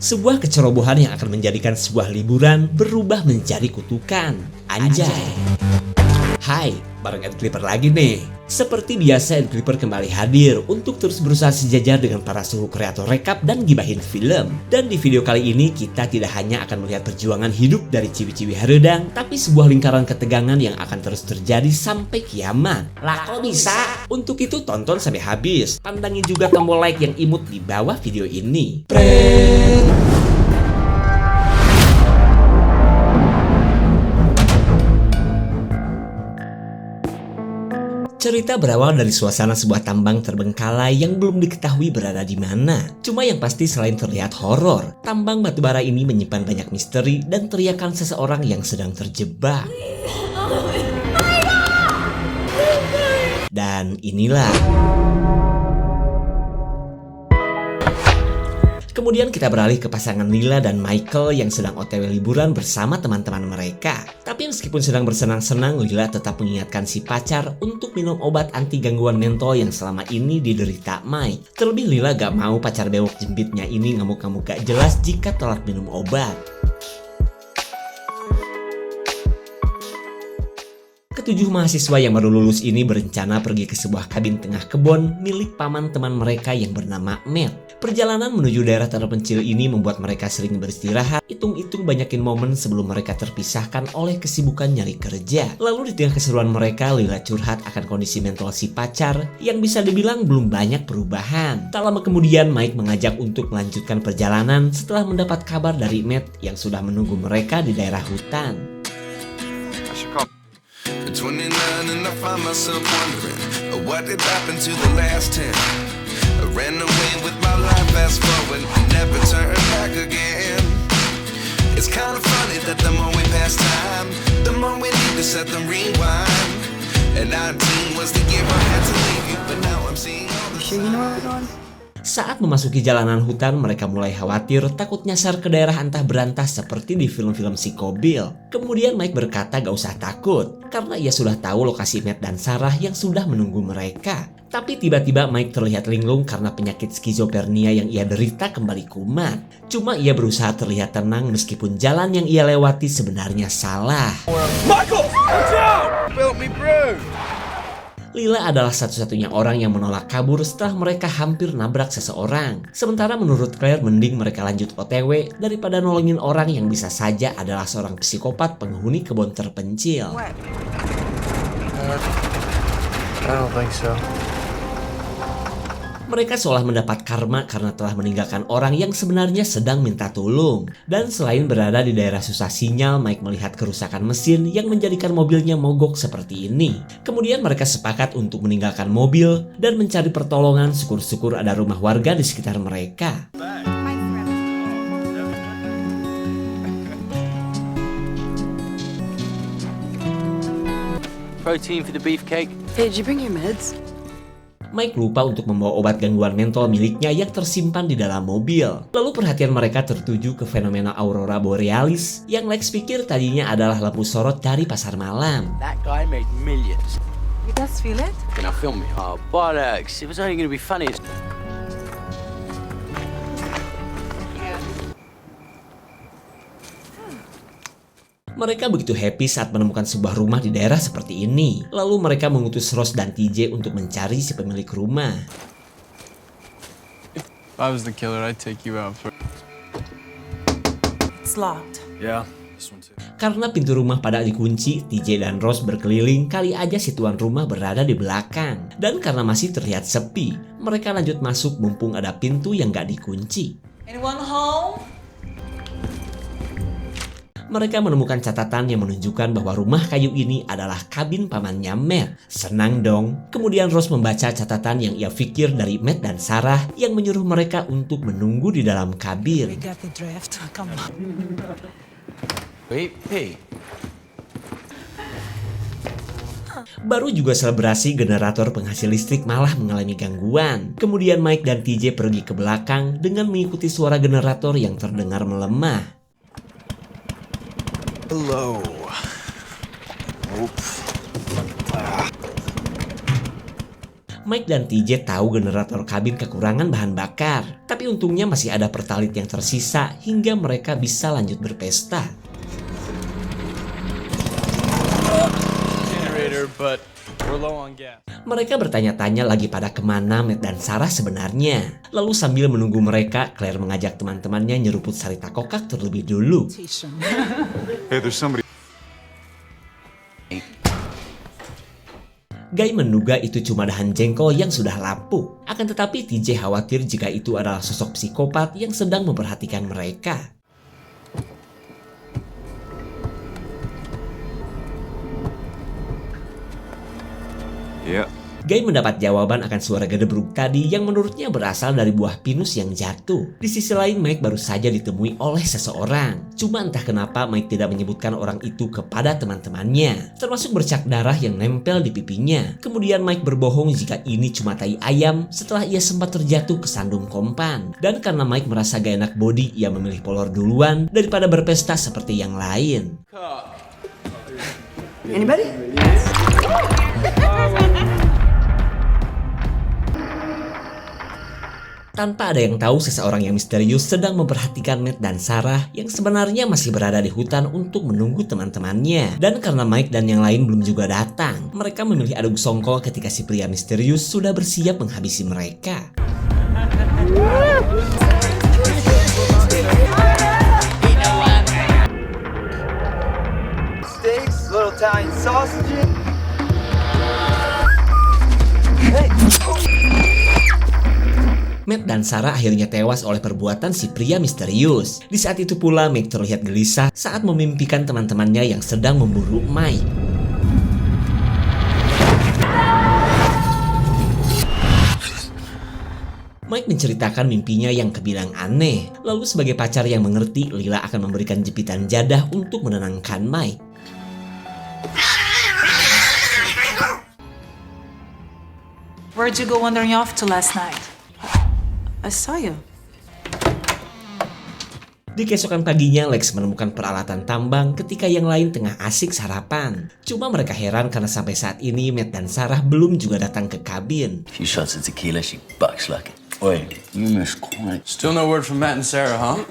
Sebuah kecerobohan yang akan menjadikan sebuah liburan berubah menjadi kutukan. Anjay. Hai, bareng Ed Clipper lagi nih. Seperti biasa, Ed Clipper kembali hadir untuk terus berusaha sejajar dengan para suhu kreator rekap dan gibahin film. Dan di video kali ini kita tidak hanya akan melihat perjuangan hidup dari ciwi-ciwi haredang, tapi sebuah lingkaran ketegangan yang akan terus terjadi sampai kiamat. Lah kok bisa? Untuk itu tonton sampai habis. Pandangin juga tombol like yang imut di bawah video ini. Cerita berawal dari suasana sebuah tambang terbengkalai yang belum diketahui berada di mana. Cuma yang pasti selain terlihat horor, tambang batubara ini menyimpan banyak misteri dan teriakan seseorang yang sedang terjebak. Dan inilah. Kemudian kita beralih ke pasangan Lila dan Michael yang sedang OTW liburan bersama teman-teman mereka. Tapi meskipun sedang bersenang-senang, Lila tetap mengingatkan si pacar untuk minum obat anti gangguan mental yang selama ini diderita Mike. Terlebih Lila gak mau pacar bewok jembitnya ini ngamuk-ngamuk gak jelas jika telat minum obat. Ketujuh mahasiswa yang baru lulus ini berencana pergi ke sebuah kabin tengah kebun milik paman teman mereka yang bernama Matt. Perjalanan menuju daerah terpencil ini membuat mereka sering beristirahat, hitung-hitung banyakin momen sebelum mereka terpisahkan oleh kesibukan nyari kerja. Lalu di tengah keseruan mereka, Lila curhat akan kondisi mental si pacar yang bisa dibilang belum banyak perubahan. Tak lama kemudian Mike mengajak untuk melanjutkan perjalanan setelah mendapat kabar dari Matt yang sudah menunggu mereka di daerah hutan. 29 and I find myself wondering what did happen to the last 10. I ran away with my life, fast forward, never turn back again. It's kind of funny that the more we pass time, the more we need to set the rewind. And 19 was the year I had to leave you, but now I'm seeing all the Sure you know where we're going? Saat memasuki jalanan hutan, mereka mulai khawatir takut nyasar ke daerah antah berantah seperti di film-film Psycho Bill. Kemudian Mike berkata gak usah takut, karena ia sudah tahu lokasi Matt dan Sarah yang sudah menunggu mereka. Tapi tiba-tiba Mike terlihat linglung karena penyakit skizofrenia yang ia derita kembali kumat. Cuma ia berusaha terlihat tenang meskipun jalan yang ia lewati sebenarnya salah. Michael, watch out! Built me, bro! Lila adalah satu-satunya orang yang menolak kabur setelah mereka hampir nabrak seseorang. Sementara menurut Claire mending mereka lanjut OTW daripada nolongin orang yang bisa saja adalah seorang psikopat penghuni kebun terpencil. What? I don't think so. Mereka seolah mendapat karma karena telah meninggalkan orang yang sebenarnya sedang minta tolong. Dan selain berada di daerah susah sinyal, Mike melihat kerusakan mesin yang menjadikan mobilnya mogok seperti ini. Kemudian mereka sepakat untuk meninggalkan mobil dan mencari pertolongan, syukur-syukur ada rumah warga di sekitar mereka. Protein for the beefcake. Hey, did you bring your meds? Mike lupa untuk membawa obat gangguan mental miliknya yang tersimpan di dalam mobil. Lalu perhatian mereka tertuju ke fenomena aurora borealis yang Lex pikir tadinya adalah lampu sorot dari pasar malam. That guy made millions. You guys feel it? Gonna film me? Oh, bollocks. It was only gonna be funny. Mereka begitu happy saat menemukan sebuah rumah di daerah seperti ini. Lalu mereka mengutus Ross dan TJ untuk mencari si pemilik rumah. If I was the killer, I'd take you out for... It's locked. Yeah, this one too. Karena pintu rumah pada dikunci, TJ dan Ross berkeliling, kali aja si tuan rumah berada di belakang. Dan karena masih terlihat sepi, mereka lanjut masuk mumpung ada pintu yang gak dikunci. Anyone home? Mereka menemukan catatan yang menunjukkan bahwa rumah kayu ini adalah kabin pamannya Matt. Senang dong. Kemudian Ross membaca catatan yang ia pikir dari Matt dan Sarah yang menyuruh mereka untuk menunggu di dalam kabin. We got the draft. Come on. Wait, hey. Baru juga selebrasi, generator penghasil listrik malah mengalami gangguan. Kemudian Mike dan TJ pergi ke belakang dengan mengikuti suara generator yang terdengar melemah. Hello. Mike dan TJ tahu generator kabin kekurangan bahan bakar, tapi untungnya masih ada pertalit yang tersisa hingga mereka bisa lanjut berpesta. Generator, but we're low on gas. Mereka bertanya-tanya lagi pada kemana Matt dan Sarah sebenarnya. Lalu sambil menunggu mereka, Claire mengajak teman-temannya nyeruput sarita kokak terlebih dulu. Hey, there's somebody. Guy menduga itu cuma dahan jengkol yang sudah lapuk. Akan tetapi TJ khawatir jika itu adalah sosok psikopat yang sedang memperhatikan mereka. Yeah. Guy mendapat jawaban akan suara gedebruk tadi yang menurutnya berasal dari buah pinus yang jatuh. Di sisi lain, Mike baru saja ditemui oleh seseorang. Cuma entah kenapa Mike tidak menyebutkan orang itu kepada teman-temannya, termasuk bercak darah yang nempel di pipinya. Kemudian Mike berbohong jika ini cuma tai ayam setelah ia sempat terjatuh ke sandung kompan. Dan karena Mike merasa gak enak body, ia memilih polor duluan daripada berpesta seperti yang lain. Anybody? Tanpa ada yang tahu, seseorang yang misterius sedang memperhatikan Matt dan Sarah yang sebenarnya masih berada di hutan untuk menunggu teman-temannya. Dan karena Mike dan yang lain belum juga datang, mereka memilih adu songkol ketika si pria misterius sudah bersiap menghabisi mereka. Steaks, little Italian sausages. Matt dan Sarah akhirnya tewas oleh perbuatan si pria misterius. Di saat itu pula Mike terlihat gelisah saat memimpikan teman-temannya yang sedang memburu Mike. Mike menceritakan mimpinya yang kebilang aneh. Lalu sebagai pacar yang mengerti, Lila akan memberikan jepitan jadah untuk menenangkan Mike. Where'd you go wandering off to last night? I saw you. Di keesokan paginya, Lex menemukan peralatan tambang ketika yang lain tengah asik sarapan. Cuma mereka heran karena sampai saat ini Matt dan Sarah belum juga datang ke kabin. Few shots of tequila, she bucks like it. Wait, you missed quite. Still no word from Matt and Sarah, huh?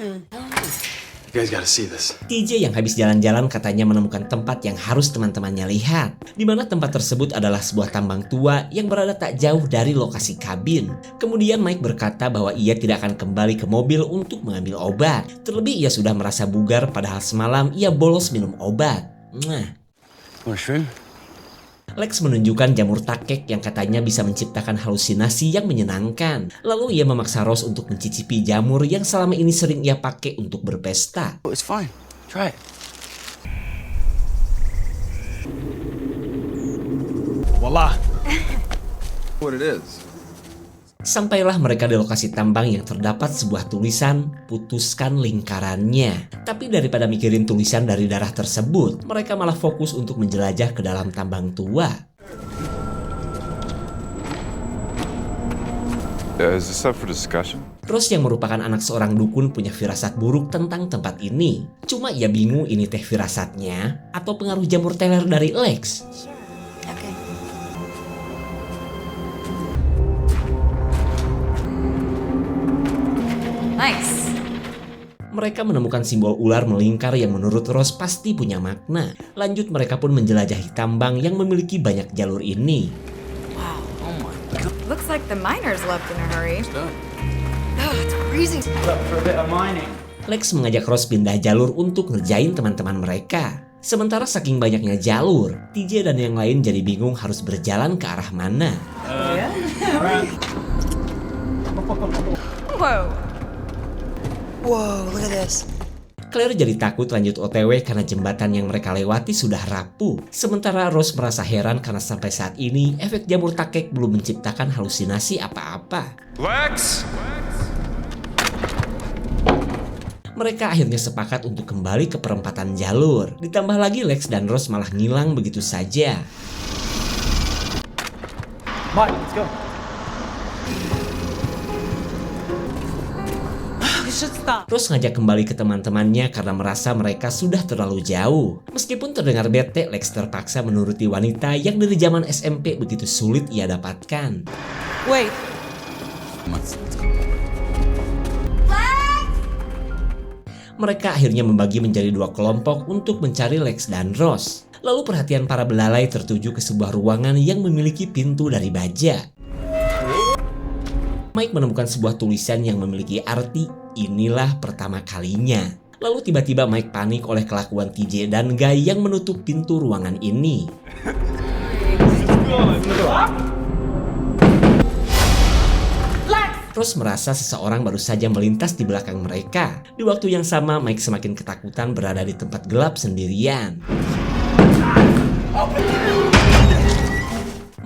You guys gotta see this. TJ yang habis jalan-jalan katanya menemukan tempat yang harus teman-temannya lihat, di mana tempat tersebut adalah sebuah tambang tua yang berada tak jauh dari lokasi kabin. Kemudian Mike berkata bahwa ia tidak akan kembali ke mobil untuk mengambil obat. Terlebih ia sudah merasa bugar padahal semalam ia bolos minum obat. Want a shrimp? Lex menunjukkan jamur takek yang katanya bisa menciptakan halusinasi yang menyenangkan. Lalu ia memaksa Rose untuk mencicipi jamur yang selama ini sering ia pakai untuk berpesta. Oh, it's fine. Try it. Voila. What it is. Sampailah mereka di lokasi tambang yang terdapat sebuah tulisan, "Putuskan lingkarannya." Tapi daripada mikirin tulisan dari darah tersebut, mereka malah fokus untuk menjelajah ke dalam tambang tua. Is this up for discussion? Rose yang merupakan anak seorang dukun punya firasat buruk tentang tempat ini. Cuma ia bingung ini teh firasatnya atau pengaruh jamur teler dari Lex. Nice. Mereka menemukan simbol ular melingkar yang menurut Rose pasti punya makna. Lanjut mereka pun menjelajahi tambang yang memiliki banyak jalur ini. Looks like the miners left in a hurry. For a bit of mining. Lex mengajak Rose pindah jalur untuk ngerjain teman-teman mereka. Sementara saking banyaknya jalur, TJ dan yang lain jadi bingung harus berjalan ke arah mana. Whoa. Whoa, look at this. Claire jadi takut lanjut OTW karena jembatan yang mereka lewati sudah rapuh. Sementara Rose merasa heran karena sampai saat ini efek jamur takek belum menciptakan halusinasi apa-apa. Lex! Mereka akhirnya sepakat untuk kembali ke perempatan jalur. Ditambah lagi Lex dan Rose malah ngilang begitu saja. Mike, let's go. You should Stop. Ross ngajak kembali ke teman-temannya karena merasa mereka sudah terlalu jauh. Meskipun terdengar bete, Lex terpaksa menuruti wanita yang dari zaman SMP begitu sulit ia dapatkan. Wait. Mereka akhirnya membagi menjadi dua kelompok untuk mencari Lex dan Ross. Lalu perhatian para belalai tertuju ke sebuah ruangan yang memiliki pintu dari baja. Mike menemukan sebuah tulisan yang memiliki arti "inilah pertama kalinya". Lalu tiba-tiba Mike panik oleh kelakuan TJ dan Guy yang menutup pintu ruangan ini. Ross merasa seseorang baru saja melintas di belakang mereka. Di waktu yang sama, Mike semakin ketakutan berada di tempat gelap sendirian.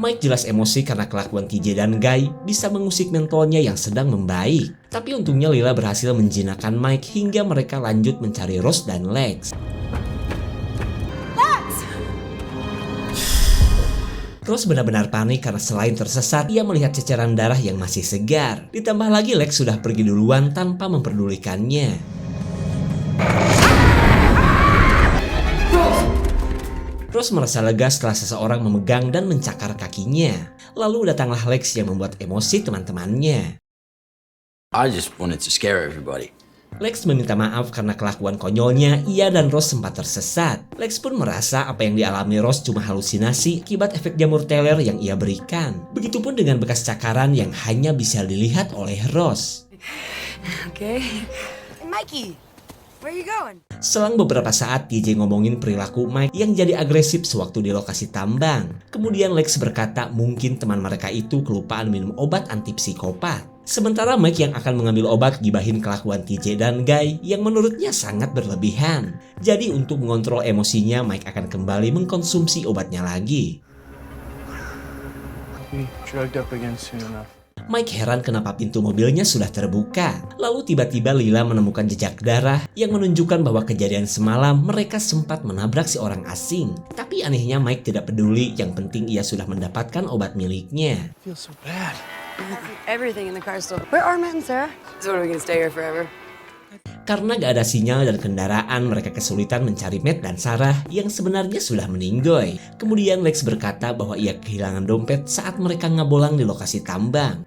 Mike jelas emosi karena kelakuan TJ dan Guy bisa mengusik mentalnya yang sedang membaik. Tapi untungnya Lila berhasil menjinakkan Mike hingga mereka lanjut mencari Ross dan Lex. Ross benar-benar panik karena selain tersesat, ia melihat ceceran darah yang masih segar. Ditambah lagi Lex sudah pergi duluan tanpa memperdulikannya. Ross merasa lega setelah seseorang memegang dan mencakar kakinya. Lalu datanglah Lex yang membuat emosi teman-temannya. I just wanted to scare everybody. Lex meminta maaf karena kelakuan konyolnya, ia dan Ross sempat tersesat. Lex pun merasa apa yang dialami Ross cuma halusinasi akibat efek jamur teler yang ia berikan. Begitupun dengan bekas cakaran yang hanya bisa dilihat oleh Ross. Okay. Mikey, where you going? Selang beberapa saat, TJ ngomongin perilaku Mike yang jadi agresif sewaktu di lokasi tambang. Kemudian Lex berkata mungkin teman mereka itu kelupaan minum obat antipsikopat. Sementara Mike yang akan mengambil obat gibahin kelakuan TJ dan Guy yang menurutnya sangat berlebihan. Jadi untuk mengontrol emosinya, Mike akan kembali mengkonsumsi obatnya lagi. Mike heran kenapa pintu mobilnya sudah terbuka. Lalu tiba-tiba Lila menemukan jejak darah yang menunjukkan bahwa kejadian semalam mereka sempat menabrak si orang asing. Tapi anehnya Mike tidak peduli, yang penting ia sudah mendapatkan obat miliknya. Everything in the car still. Where are Matt and Sarah? So are we gonna stay here forever? Karena gak ada sinyal dan kendaraan, mereka kesulitan mencari Matt dan Sarah yang sebenarnya sudah meninggoy. Kemudian Lex berkata bahwa ia kehilangan dompet saat mereka ngabolang di lokasi tambang.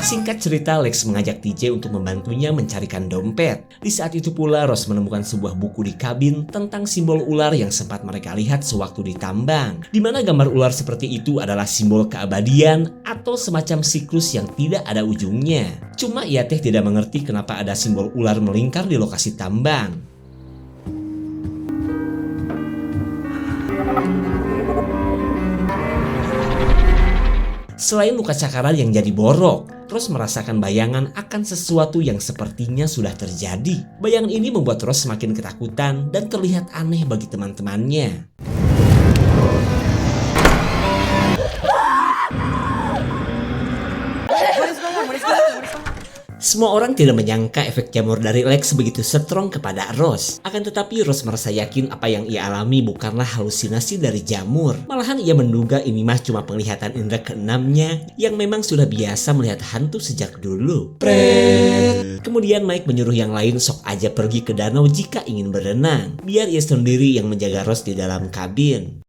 Singkat cerita, Lex mengajak TJ untuk membantunya mencarikan dompet. Di saat itu pula, Ross menemukan sebuah buku di kabin tentang simbol ular yang sempat mereka lihat sewaktu di tambang. Di mana gambar ular seperti itu adalah simbol keabadian atau semacam siklus yang tidak ada ujungnya. Cuma ia tidak mengerti kenapa ada simbol ular melingkar di lokasi tambang. Selain luka cakaran yang jadi borok, Ross merasakan bayangan akan sesuatu yang sepertinya sudah terjadi. Bayangan ini membuat Ross semakin ketakutan dan terlihat aneh bagi teman-temannya. Semua orang tidak menyangka efek jamur dari Lex begitu strong kepada Ross. Akan tetapi Ross merasa yakin apa yang ia alami bukanlah halusinasi dari jamur. Malahan ia menduga ini mah cuma penglihatan indera keenamnya yang memang sudah biasa melihat hantu sejak dulu. Kemudian Mike menyuruh yang lain sok aja pergi ke danau jika ingin berenang. Biar ia sendiri yang menjaga Ross di dalam kabin.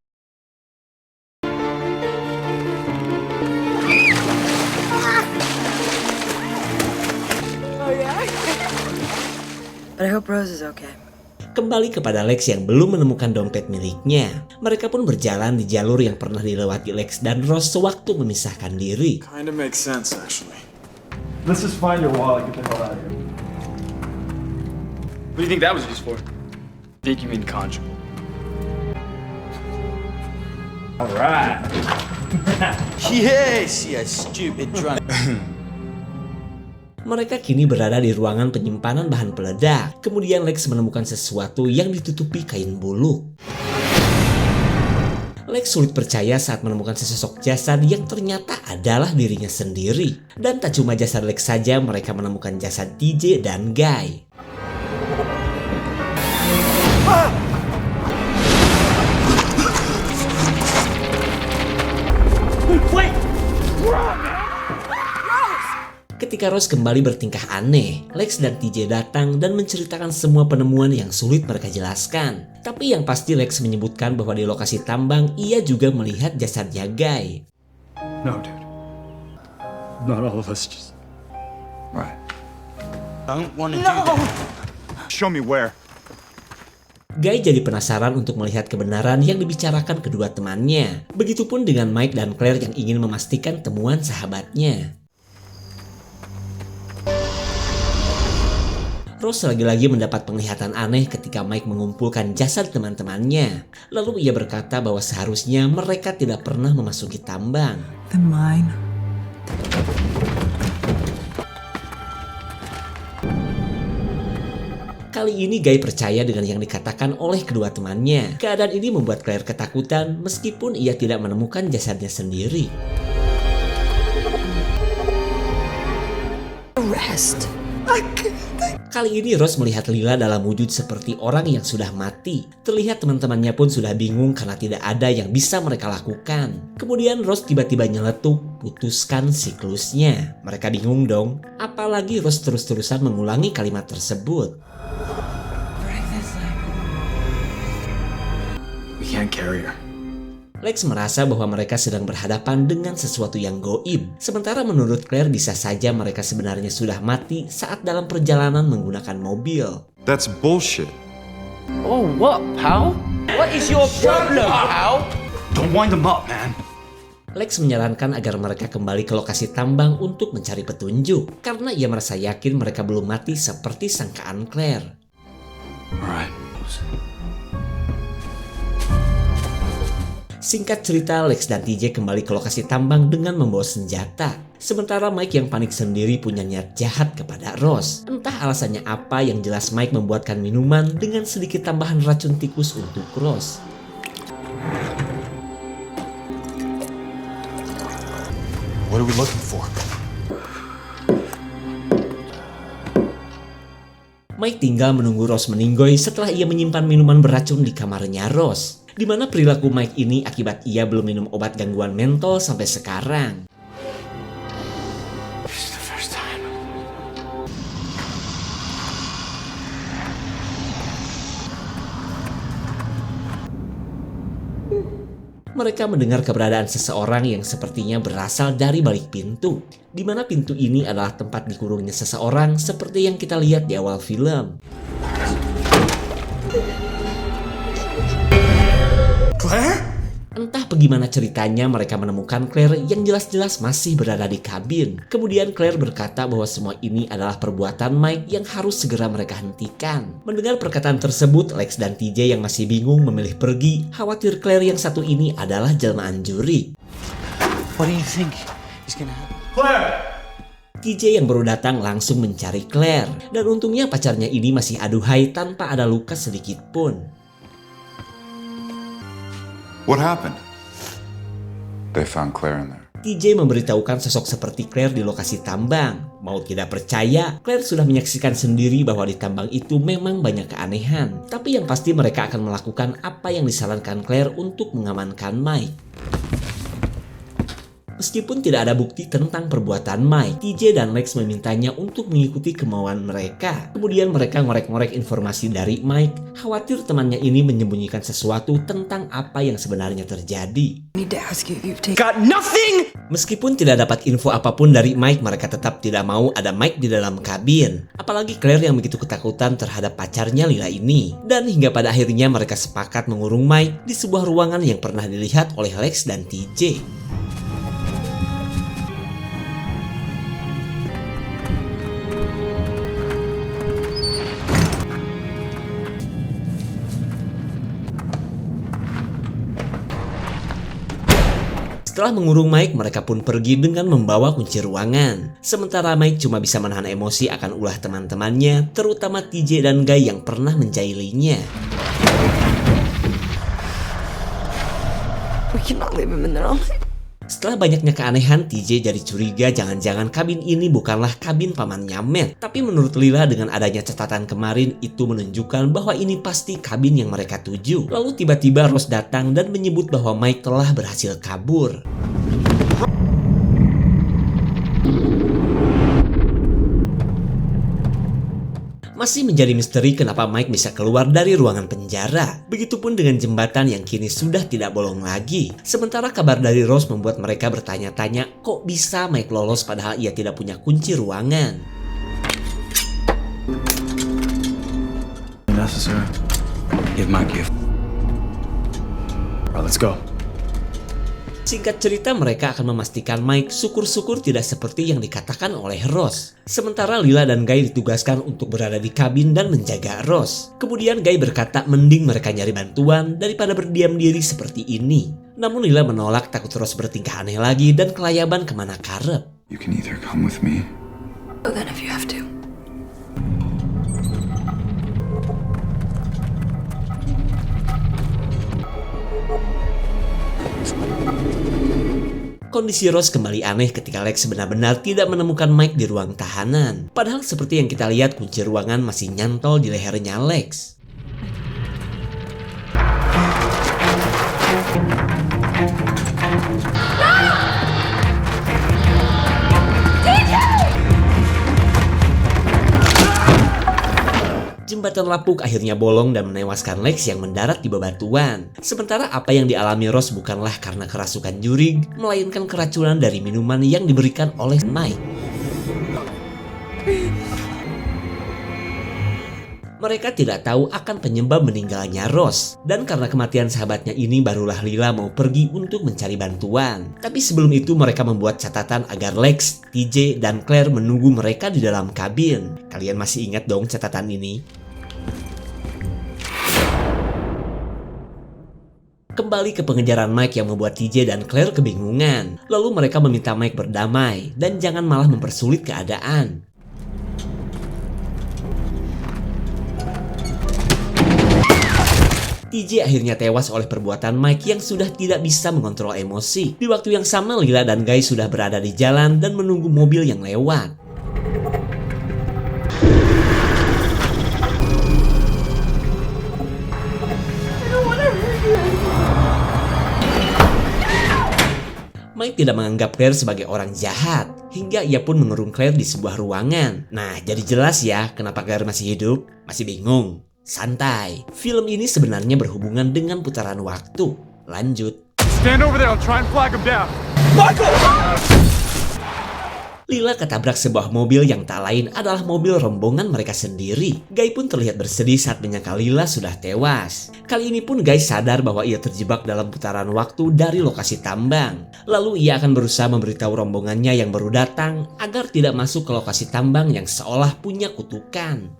But I hope Rose is okay. Kembali kepada Lex yang belum menemukan dompet miliknya. Mereka pun berjalan di jalur yang pernah dilewati Lex dan Ross sewaktu memisahkan diri. Kinda makes sense, actually. Let's just find your wallet. Get the hell out of here. What do you think that was used for? Think you mean conjugal. All right. Yes, you stupid drunk. Mereka kini berada di ruangan penyimpanan bahan peledak. Kemudian Lex menemukan sesuatu yang ditutupi kain buluk. Lex sulit percaya saat menemukan sesosok jasad yang ternyata adalah dirinya sendiri. Dan tak cuma jasad Lex saja, mereka menemukan jasad TJ dan Guy. Wait! Ketika Ross kembali bertingkah aneh, Lex dan TJ datang dan menceritakan semua penemuan yang sulit mereka jelaskan. Tapi yang pasti Lex menyebutkan bahwa di lokasi tambang ia juga melihat jasadnya Guy. No, dude. Not all of us just... Right. Don't want to do that. Show me where. Guy jadi penasaran untuk melihat kebenaran yang dibicarakan kedua temannya. Begitupun dengan Mike dan Claire yang ingin memastikan temuan sahabatnya. Ross lagi-lagi mendapat penglihatan aneh ketika Mike mengumpulkan jasad teman-temannya. Lalu ia berkata bahwa seharusnya mereka tidak pernah memasuki tambang. The mine. Kali ini Guy percaya dengan yang dikatakan oleh kedua temannya. Keadaan ini membuat Claire ketakutan meskipun ia tidak menemukan jasadnya sendiri. Arrest. Kali ini Ross melihat Lila dalam wujud seperti orang yang sudah mati. Terlihat teman-temannya pun sudah bingung karena tidak ada yang bisa mereka lakukan. Kemudian Ross tiba-tiba nyeletuk, putuskan siklusnya. Mereka bingung dong, apalagi Ross terus-terusan mengulangi kalimat tersebut. We can't carry her. Lex merasa bahwa mereka sedang berhadapan dengan sesuatu yang goib. Sementara menurut Claire bisa saja mereka sebenarnya sudah mati saat dalam perjalanan menggunakan mobil. That's bullshit. Oh, what, pal? What is your problem, pal? Don't wind them up, man. Lex menyarankan agar mereka kembali ke lokasi tambang untuk mencari petunjuk. Karena ia merasa yakin mereka belum mati seperti sangkaan Claire. Alright. Singkat cerita, Lex dan TJ kembali ke lokasi tambang dengan membawa senjata. Sementara Mike yang panik sendiri punya niat jahat kepada Ross. Entah alasannya apa, yang jelas Mike membuatkan minuman dengan sedikit tambahan racun tikus untuk Ross. What are we looking for? Mike tinggal menunggu Ross meninggoy setelah ia menyimpan minuman beracun di kamarnya Ross. Di mana perilaku Mike ini akibat ia belum minum obat gangguan mental sampai sekarang. This is the first time. Mereka mendengar keberadaan seseorang yang sepertinya berasal dari balik pintu. Di mana pintu ini adalah tempat dikurungnya seseorang seperti yang kita lihat di awal film. Claire? Entah bagaimana ceritanya mereka menemukan Claire yang jelas-jelas masih berada di kabin. Kemudian Claire berkata bahwa semua ini adalah perbuatan Mike yang harus segera mereka hentikan. Mendengar perkataan tersebut, Lex dan TJ yang masih bingung memilih pergi, khawatir Claire yang satu ini adalah jelmaan juri. What do you think is gonna happen? Claire! TJ yang baru datang langsung mencari Claire. Dan untungnya pacarnya ini masih aduhai tanpa ada luka sedikit pun. What happened? They found Claire in there. TJ memberitahukan sosok seperti Claire di lokasi tambang. Mau tidak percaya, Claire sudah menyaksikan sendiri bahwa di tambang itu memang banyak keanehan. Tapi yang pasti mereka akan melakukan apa yang disarankan Claire untuk mengamankan Mike. Meskipun tidak ada bukti tentang perbuatan Mike, TJ dan Lex memintanya untuk mengikuti kemauan mereka. Kemudian mereka ngorek-ngorek informasi dari Mike, khawatir temannya ini menyembunyikan sesuatu tentang apa yang sebenarnya terjadi. Got nothing! Meskipun tidak dapat info apapun dari Mike, mereka tetap tidak mau ada Mike di dalam kabin. Apalagi Claire yang begitu ketakutan terhadap pacarnya Lila ini. Dan hingga pada akhirnya mereka sepakat mengurung Mike di sebuah ruangan yang pernah dilihat oleh Lex dan TJ. Setelah mengurung Mike, mereka pun pergi dengan membawa kunci ruangan. Sementara Mike cuma bisa menahan emosi akan ulah teman-temannya, terutama TJ dan Guy yang pernah menjailinya. Setelah banyaknya keanehan, TJ jadi curiga jangan-jangan kabin ini bukanlah kabin pamannya Matt. Tapi menurut Lila dengan adanya catatan kemarin itu menunjukkan bahwa ini pasti kabin yang mereka tuju. Lalu tiba-tiba Ross datang dan menyebut bahwa Mike telah berhasil kabur. Masih menjadi misteri kenapa Mike bisa keluar dari ruangan penjara. Begitupun dengan jembatan yang kini sudah tidak bolong lagi. Sementara kabar dari Rose membuat mereka bertanya-tanya kok bisa Mike lolos padahal ia tidak punya kunci ruangan. Necessary. Give my gift. All right, let's go. Singkat cerita, mereka akan memastikan Mike syukur-syukur tidak seperti yang dikatakan oleh Rose. Sementara Lila dan Guy ditugaskan untuk berada di kabin dan menjaga Rose. Kemudian Guy berkata mending mereka nyari bantuan daripada berdiam diri seperti ini. Namun Lila menolak takut Rose bertingkah aneh lagi dan kelayaban kemana karep. You can either come with me. Go then if you have to. Kondisi Rose kembali aneh ketika Lex benar-benar tidak menemukan Mike di ruang tahanan. Padahal seperti yang kita lihat kunci ruangan masih nyantol di lehernya Lex. Jembatan lapuk akhirnya bolong dan menewaskan Lex yang mendarat di bebatuan. Sementara apa yang dialami Rose bukanlah karena kerasukan jurig, melainkan keracunan dari minuman yang diberikan oleh Mike. Mereka tidak tahu akan penyebab meninggalnya Rose. Dan karena kematian sahabatnya ini barulah Lila mau pergi untuk mencari bantuan. Tapi sebelum itu mereka membuat catatan agar Lex, TJ, dan Claire menunggu mereka di dalam kabin. Kalian masih ingat dong catatan ini? Kembali ke pengejaran Mike yang membuat TJ dan Claire kebingungan. Lalu mereka meminta Mike berdamai dan jangan malah mempersulit keadaan. TJ akhirnya tewas oleh perbuatan Mike yang sudah tidak bisa mengontrol emosi. Di waktu yang sama Lila dan Guy sudah berada di jalan dan menunggu mobil yang lewat. Mike tidak menganggap Claire sebagai orang jahat, hingga ia pun mengurung Claire di sebuah ruangan. Nah, jadi jelas ya kenapa Claire masih hidup? Masih bingung? Santai, film ini sebenarnya berhubungan dengan putaran waktu. Lanjut. Stand over there, I'll try and flag him down. Lila ketabrak sebuah mobil yang tak lain adalah mobil rombongan mereka sendiri. Guy pun terlihat bersedih saat menyangka Lila sudah tewas. Kali ini pun Guy sadar bahwa ia terjebak dalam putaran waktu dari lokasi tambang. Lalu ia akan berusaha memberitahu rombongannya yang baru datang agar tidak masuk ke lokasi tambang yang seolah punya kutukan.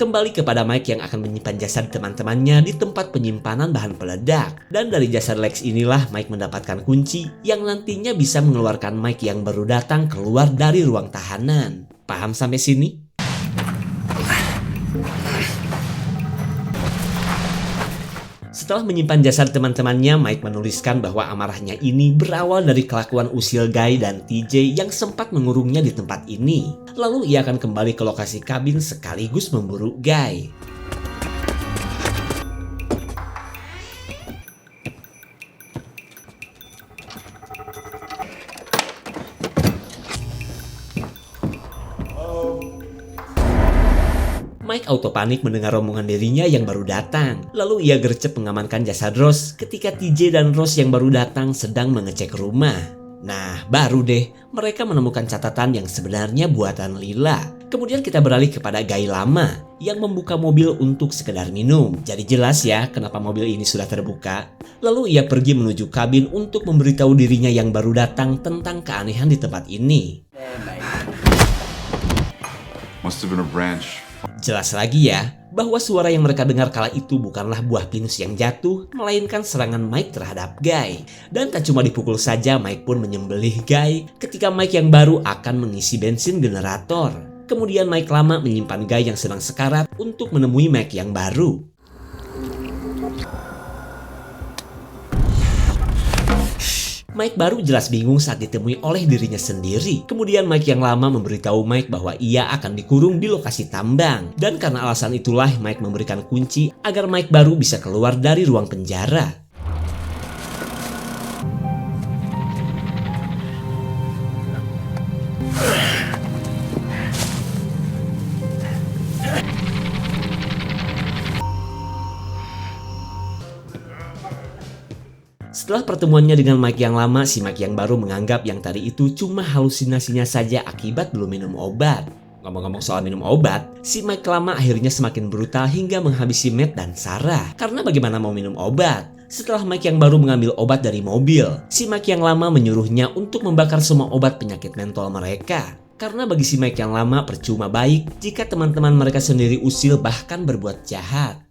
Kembali kepada Mike yang akan menyimpan jasad teman-temannya di tempat penyimpanan bahan peledak. Dan dari jasad Lex inilah Mike mendapatkan kunci yang nantinya bisa mengeluarkan Mike yang baru datang keluar dari ruang tahanan. Paham sampai sini? Setelah menyimpan jasad teman-temannya, Mike menuliskan bahwa amarahnya ini berawal dari kelakuan usil Guy dan TJ yang sempat mengurungnya di tempat ini. Lalu ia akan kembali ke lokasi kabin sekaligus memburu Guy. Mike auto panik mendengar rombongan dirinya yang baru datang. Lalu ia gercep mengamankan jasad Rose ketika TJ dan Rose yang baru datang sedang mengecek rumah. Nah, baru deh mereka menemukan catatan yang sebenarnya buatan Lila. Kemudian kita beralih kepada Guy lama yang membuka mobil untuk sekedar minum. Jadi jelas ya kenapa mobil ini sudah terbuka. Lalu ia pergi menuju kabin untuk memberitahu dirinya yang baru datang tentang keanehan di tempat ini. Must have been a branch. Jelas lagi ya, bahwa suara yang mereka dengar kala itu bukanlah buah pinus yang jatuh, melainkan serangan Mike terhadap Guy. Dan tak cuma dipukul saja, Mike pun menyembelih Guy ketika Mike yang baru akan mengisi bensin generator. Kemudian Mike lama menyimpan Guy yang sedang sekarat untuk menemui Mike yang baru. Mike baru jelas bingung saat ditemui oleh dirinya sendiri. Kemudian Mike yang lama memberitahu Mike bahwa ia akan dikurung di lokasi tambang. Dan karena alasan itulah Mike memberikan kunci agar Mike baru bisa keluar dari ruang penjara. Setelah pertemuannya dengan Mike yang lama, si Mike yang baru menganggap yang tadi itu cuma halusinasinya saja akibat belum minum obat. Ngomong-ngomong soal minum obat, si Mike lama akhirnya semakin brutal hingga menghabisi Matt dan Sarah. Karena bagaimana mau minum obat? Setelah Mike yang baru mengambil obat dari mobil, si Mike yang lama menyuruhnya untuk membakar semua obat penyakit mentol mereka. Karena bagi si Mike yang lama percuma baik jika teman-teman mereka sendiri usil bahkan berbuat jahat.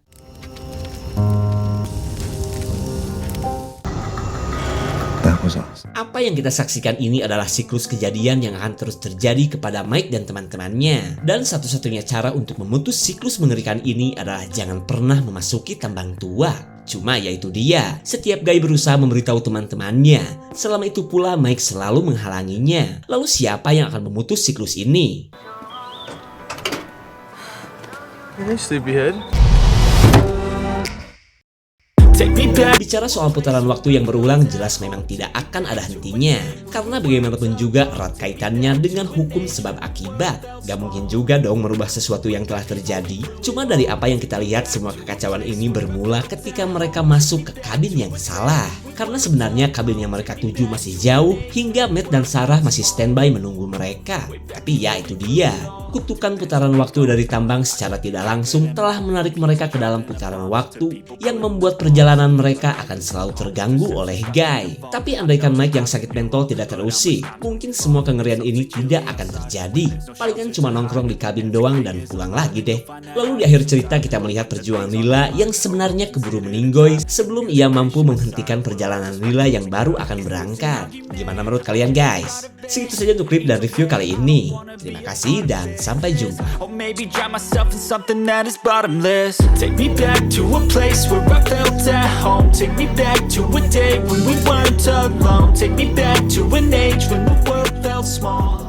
Apa yang kita saksikan ini adalah siklus kejadian yang akan terus terjadi kepada Mike dan teman-temannya. Dan satu-satunya cara untuk memutus siklus mengerikan ini adalah jangan pernah memasuki tambang tua. Cuma yaitu dia, setiap guy berusaha memberitahu teman-temannya. Selama itu pula Mike selalu menghalanginya. Lalu siapa yang akan memutus siklus ini? Hey, sleepyhead. Bicara soal putaran waktu yang berulang jelas memang tidak akan ada hentinya. Karena bagaimanapun juga erat kaitannya dengan hukum sebab akibat. Gak mungkin juga dong merubah sesuatu yang telah terjadi. Cuma dari apa yang kita lihat, semua kekacauan ini bermula ketika mereka masuk ke kabin yang salah. Karena sebenarnya kabin yang mereka tuju masih jauh, hingga Matt dan Sarah masih standby menunggu mereka. Tapi ya itu dia, kutukan putaran waktu dari tambang secara tidak langsung telah menarik mereka ke dalam putaran waktu yang membuat perjalanan mereka akan selalu terganggu oleh Guy. Tapi andaikan Mike yang sakit mentol tidak terusik, mungkin semua kengerian ini tidak akan terjadi. Palingan cuma nongkrong di kabin doang dan pulang lagi deh. Lalu di akhir cerita kita melihat perjuangan Lila yang sebenarnya keburu meninggoy sebelum ia mampu menghentikan perjalanan Lila yang baru akan berangkat. Gimana menurut kalian guys? Segitu saja untuk klip dan review kali ini. Terima kasih dan sampai jumpa. Take me back to a day when we weren't alone. Take me back to an age when the world felt small.